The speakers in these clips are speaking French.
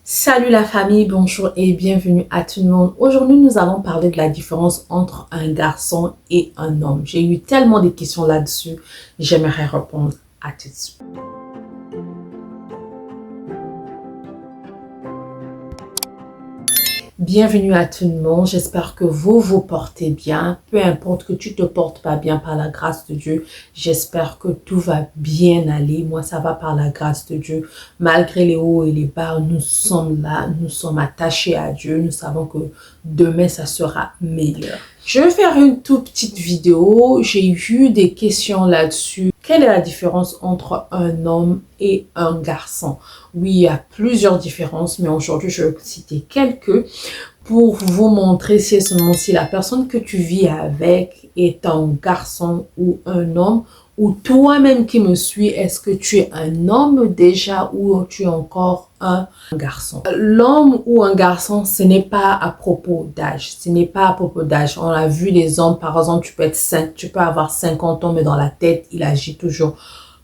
Salut la famille, bonjour et bienvenue à tout le monde. Aujourd'hui, nous allons parler de la différence entre un garçon et un homme. J'ai eu tellement de questions là-dessus, j'aimerais répondre à tout de suite. Bienvenue à tout le monde, j'espère que vous vous portez bien, peu importe que tu te portes pas bien par la grâce de Dieu, j'espère que tout va bien aller, moi ça va par la grâce de Dieu, malgré les hauts et les bas, nous sommes là, nous sommes attachés à Dieu, nous savons que demain ça sera meilleur. Je vais faire une toute petite vidéo, j'ai eu des questions là-dessus. Quelle est la différence entre un homme et un garçon? Oui, il y a plusieurs différences, mais aujourd'hui, je vais citer quelques pour vous montrer si seulement si la personne que tu vis avec est un garçon ou un homme, ou toi-même qui me suis, est-ce que tu es un homme déjà ou tu es encore un garçon? L'homme ou un garçon, ce n'est pas à propos d'âge. Ce n'est pas à propos d'âge. On a vu les hommes, par exemple, tu peux avoir 50 ans, mais dans la tête, il agit toujours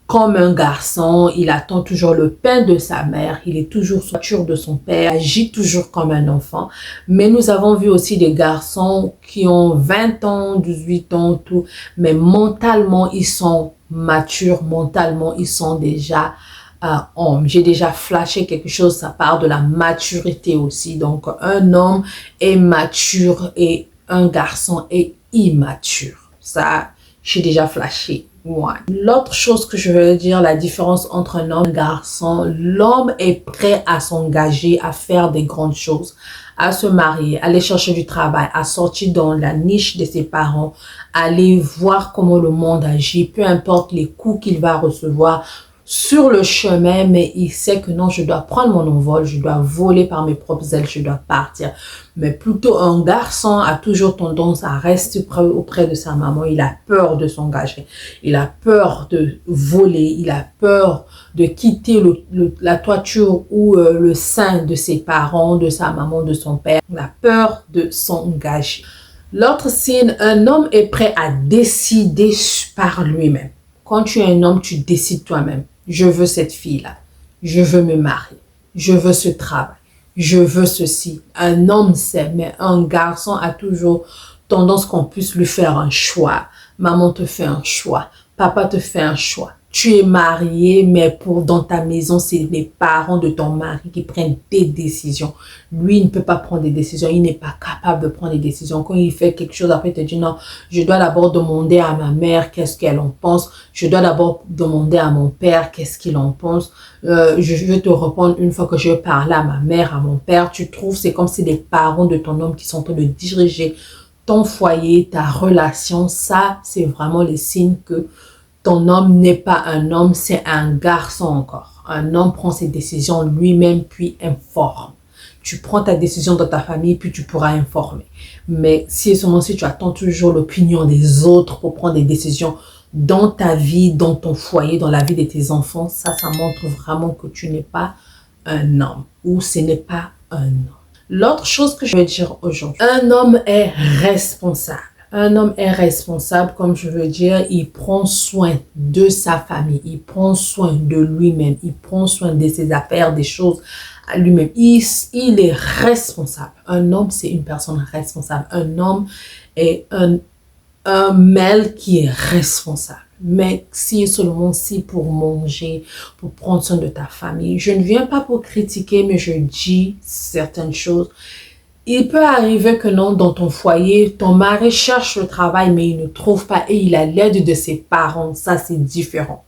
comme un garçon, il attend toujours le pain de sa mère, il est toujours sous la voiture de son père, agit toujours comme un enfant. Mais nous avons vu aussi des garçons qui ont 20 ans, 18 ans, tout, mais mentalement, ils sont matures, mentalement, ils sont déjà hommes. J'ai déjà flashé quelque chose, ça part de la maturité aussi. Donc, un homme est mature et un garçon est immature. Ça, j'ai déjà flashé. L'autre chose que je veux dire, la différence entre un homme et un garçon, l'homme est prêt à s'engager, à faire des grandes choses, à se marier, aller chercher du travail, à sortir dans la niche de ses parents, aller voir comment le monde agit, peu importe les coups qu'il va recevoir sur le chemin, mais il sait que non, je dois prendre mon envol, je dois voler par mes propres ailes, je dois partir. Mais plutôt un garçon a toujours tendance à rester auprès de sa maman, il a peur de s'engager, il a peur de voler, il a peur de quitter la toiture ou le sein de ses parents, de sa maman, de son père, il a peur de s'engager. L'autre signe, un homme est prêt à décider par lui-même. Quand tu es un homme, tu décides toi-même. Je veux cette fille-là. Je veux me marier. Je veux ce travail. Je veux ceci. Un homme sait, mais un garçon a toujours tendance qu'on puisse lui faire un choix. Maman te fait un choix. Papa te fait un choix. Tu es marié, mais dans ta maison, c'est les parents de ton mari qui prennent des décisions. Lui, il ne peut pas prendre des décisions. Il n'est pas capable de prendre des décisions. Quand il fait quelque chose, après, il te dit non, je dois d'abord demander à ma mère qu'est-ce qu'elle en pense. Je dois d'abord demander à mon père qu'est-ce qu'il en pense. Je vais te répondre une fois que je parle à ma mère, à mon père. Tu trouves, c'est comme si les parents de ton homme qui sont en train de diriger ton foyer, ta relation. Ça, c'est vraiment les signes que ton homme n'est pas un homme, c'est un garçon encore. Un homme prend ses décisions lui-même, puis informe. Tu prends ta décision dans ta famille, puis tu pourras informer. Mais si seulement si tu attends toujours l'opinion des autres pour prendre des décisions dans ta vie, dans ton foyer, dans la vie de tes enfants, ça montre vraiment que tu n'es pas un homme ou ce n'est pas un homme. L'autre chose que je veux dire aujourd'hui, un homme est responsable. Un homme est responsable, comme je veux dire, il prend soin de sa famille, il prend soin de lui-même, il prend soin de ses affaires, des choses à lui-même. Il est responsable. Un homme, c'est une personne responsable. Un homme est un mâle qui est responsable. Mais si seulement si pour manger, pour prendre soin de ta famille, je ne viens pas pour critiquer, mais je dis certaines choses. Il peut arriver que non, dans ton foyer, ton mari cherche le travail, mais il ne trouve pas et il a l'aide de ses parents. Ça, c'est différent.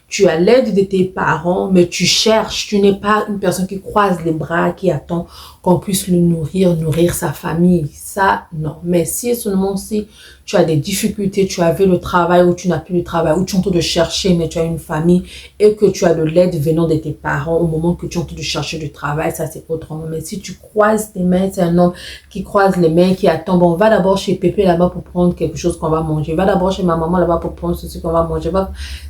Tu as l'aide de tes parents, mais tu cherches. Tu n'es pas une personne qui croise les bras, qui attend qu'on puisse le nourrir sa famille. Ça, non. Mais si seulement si tu as des difficultés, tu avais le travail ou tu n'as plus le travail, ou tu es en train de chercher, mais tu as une famille et que tu as de l'aide venant de tes parents au moment que tu es en train de chercher du travail, ça c'est autrement. Mais si tu croises tes mains, c'est un homme qui croise les mains, qui attend, bon, va d'abord chez Pépé là-bas pour prendre quelque chose qu'on va manger. Va d'abord chez ma maman là-bas pour prendre ceci qu'on va manger.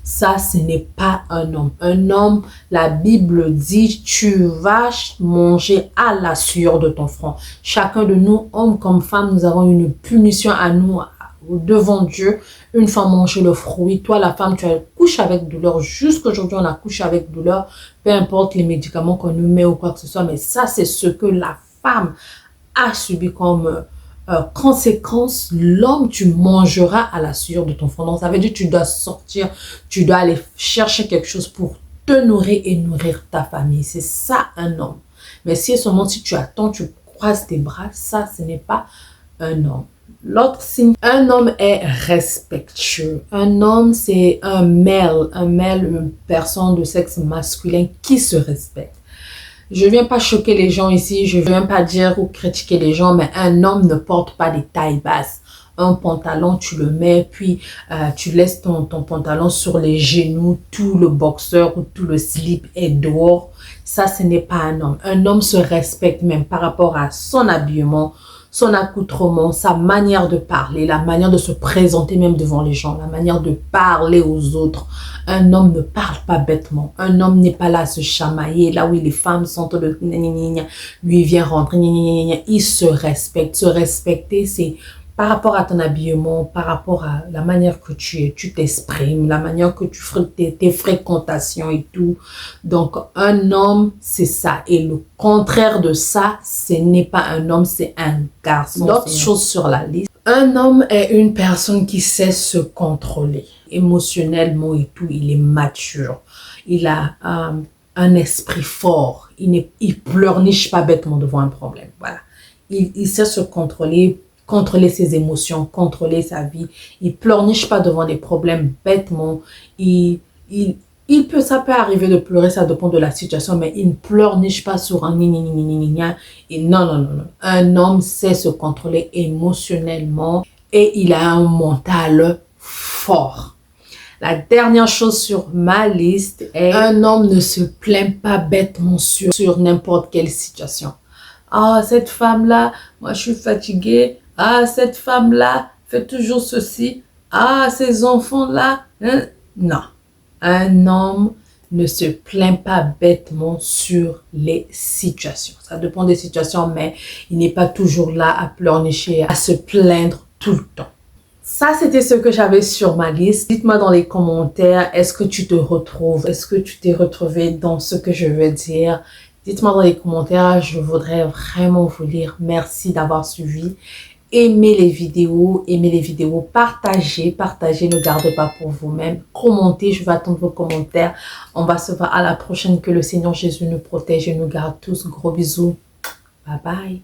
Ça, ce n'est pas un homme. Un homme, la Bible dit, tu vas manger à la sueur de ton front. Chacun de nous, hommes comme femmes, nous avons une punition à nous devant Dieu, une femme mange le fruit, toi la femme, tu accouches avec douleur, jusqu'aujourd'hui on accouche avec douleur, peu importe les médicaments qu'on nous met ou quoi que ce soit, mais ça c'est ce que la femme a subi comme conséquence. L'homme, tu mangeras à la sueur de ton front. Donc ça veut dire que tu dois sortir, tu dois aller chercher quelque chose pour te nourrir et nourrir ta famille. C'est ça un homme. Mais si seulement si tu attends, tu croises tes bras, ça ce n'est pas un homme. L'autre signe, un homme est respectueux. Un homme, c'est un male, une personne de sexe masculin qui se respecte. Je ne viens pas choquer les gens ici, je ne viens pas dire ou critiquer les gens, mais un homme ne porte pas des tailles basses. Un pantalon, tu le mets, puis tu laisses ton pantalon sur les genoux, tout le boxeur ou tout le slip est dehors. Ça, ce n'est pas un homme. Un homme se respecte même par rapport à son habillement, son accoutrement, sa manière de parler, la manière de se présenter même devant les gens, la manière de parler aux autres. Un homme ne parle pas bêtement. Un homme n'est pas là à se chamailler, là où les femmes sont le lui il vient rentrer, il se respecte. Se respecter, c'est par rapport à ton habillement, par rapport à la manière que tu t'exprimes, la manière que tu ferais tes fréquentations et tout. Donc, un homme, c'est ça. Et le contraire de ça, ce n'est pas un homme, c'est un garçon. D'autres choses sur la liste. Un homme est une personne qui sait se contrôler émotionnellement et tout. Il est mature. Il a un esprit fort. Il pleurniche pas bêtement devant un problème. Voilà. Il sait se contrôler ses émotions, contrôler sa vie. Il pleurniche pas devant des problèmes bêtement. Ça peut arriver de pleurer, ça dépend de la situation, mais il ne pleurniche pas sur un et non. Un homme sait se contrôler émotionnellement et il a un mental fort. La dernière chose sur ma liste est un homme ne se plaint pas bêtement sur n'importe quelle situation. Ah, cette femme-là, moi je suis fatiguée. Ah, cette femme-là fait toujours ceci. Ah, ces enfants-là. Hein? Non. Un homme ne se plaint pas bêtement sur les situations. Ça dépend des situations, mais il n'est pas toujours là à pleurnicher, à se plaindre tout le temps. Ça, c'était ce que j'avais sur ma liste. Dites-moi dans les commentaires, est-ce que tu te retrouves? Est-ce que tu t'es retrouvé dans ce que je veux dire? Dites-moi dans les commentaires, je voudrais vraiment vous lire. Merci d'avoir suivi. Aimez les vidéos, partagez, ne gardez pas pour vous-même, commentez, je vais attendre vos commentaires. On va se voir à la prochaine, que le Seigneur Jésus nous protège et nous garde tous. Gros bisous, bye bye.